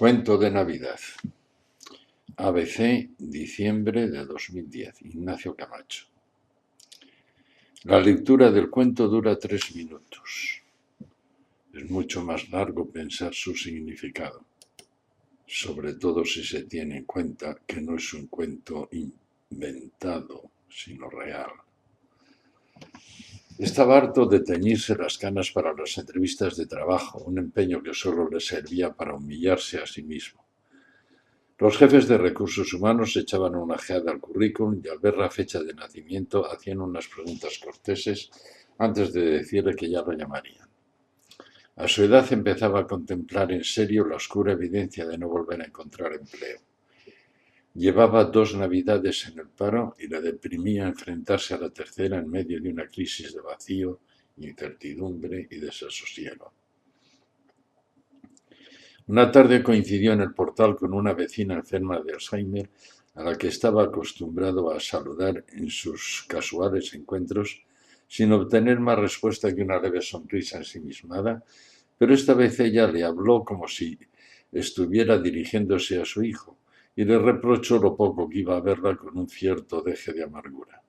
Cuento de Navidad. ABC, diciembre de 2010. Ignacio Camacho. La lectura del cuento dura 3 minutos. Es mucho más largo pensar su significado, sobre todo si se tiene en cuenta que no es un cuento inventado, sino real. Estaba harto de teñirse las canas para las entrevistas de trabajo, un empeño que solo le servía para humillarse a sí mismo. Los jefes de recursos humanos echaban una ojeada al currículum y al ver la fecha de nacimiento hacían unas preguntas corteses antes de decirle que ya lo llamarían. A su edad empezaba a contemplar en serio la oscura evidencia de no volver a encontrar empleo. Llevaba 2 navidades en el paro y le deprimía enfrentarse a la tercera en medio de una crisis de vacío, incertidumbre y desasosiego. Una tarde coincidió en el portal con una vecina enferma de Alzheimer a la que estaba acostumbrado a saludar en sus casuales encuentros sin obtener más respuesta que una leve sonrisa ensimismada, pero esta vez ella le habló como si estuviera dirigiéndose a su hijo y le reprochó lo poco que iba a verla con un cierto deje de amargura.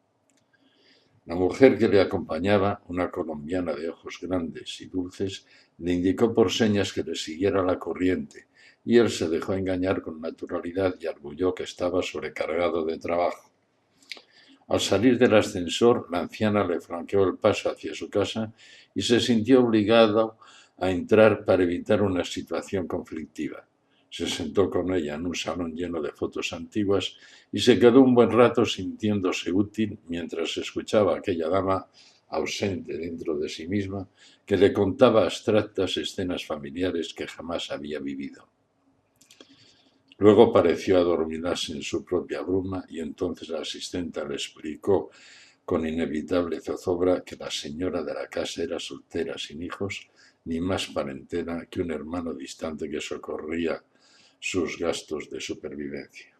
La mujer que le acompañaba, una colombiana de ojos grandes y dulces, le indicó por señas que le siguiera la corriente, y él se dejó engañar con naturalidad y arguyó que estaba sobrecargado de trabajo. Al salir del ascensor, la anciana le franqueó el paso hacia su casa y se sintió obligado a entrar para evitar una situación conflictiva. Se sentó con ella en un salón lleno de fotos antiguas y se quedó un buen rato sintiéndose útil mientras escuchaba a aquella dama, ausente dentro de sí misma, que le contaba abstractas escenas familiares que jamás había vivido. Luego pareció adormilarse en su propia bruma y entonces la asistenta le explicó con inevitable zozobra que la señora de la casa era soltera, sin hijos, ni más parentela que un hermano distante que socorría sus gastos de supervivencia.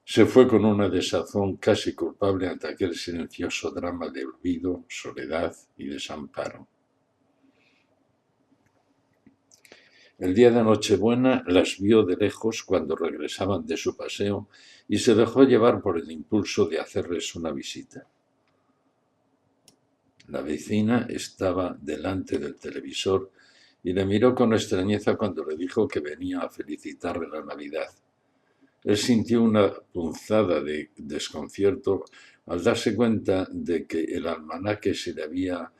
Se fue con una desazón casi culpable ante aquel silencioso drama de olvido, soledad y desamparo. El día de Nochebuena las vio de lejos cuando regresaban de su paseo y se dejó llevar por el impulso de hacerles una visita. La vecina estaba delante del televisor y le miró con extrañeza cuando le dijo que venía a felicitarle la Navidad. Él sintió una punzada de desconcierto al darse cuenta de que el almanaque se le había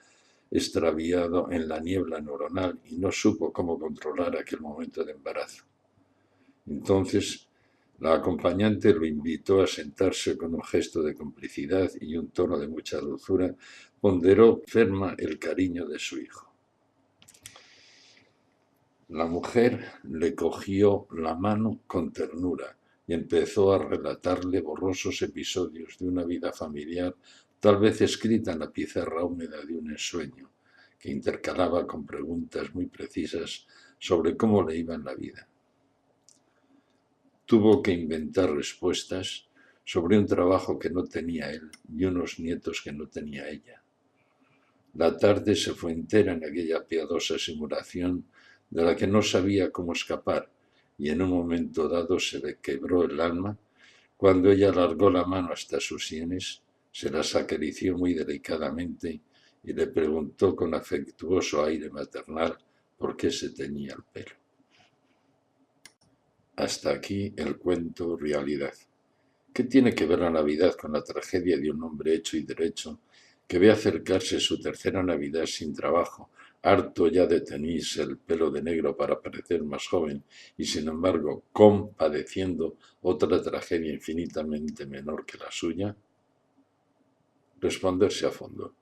extraviado en la niebla neuronal y no supo cómo controlar aquel momento de embarazo. Entonces, la acompañante lo invitó a sentarse con un gesto de complicidad y un tono de mucha dulzura, ponderó ferma el cariño de su hijo. La mujer le cogió la mano con ternura y empezó a relatarle borrosos episodios de una vida familiar, tal vez escrita en la pizarra húmeda de un ensueño, que intercalaba con preguntas muy precisas sobre cómo le iba en la vida. Tuvo que inventar respuestas sobre un trabajo que no tenía él y unos nietos que no tenía ella. La tarde se fue entera en aquella piadosa simulación de la que no sabía cómo escapar, y en un momento dado se le quebró el alma cuando ella alargó la mano hasta sus sienes, se las acarició muy delicadamente y le preguntó con afectuoso aire maternal por qué se teñía el pelo. Hasta aquí el cuento realidad. ¿Qué tiene que ver la Navidad con la tragedia de un hombre hecho y derecho que ve acercarse su tercera Navidad sin trabajo, harto ya de teñirse el pelo de negro para parecer más joven y sin embargo compadeciendo otra tragedia infinitamente menor que la suya? Responderse a fondo.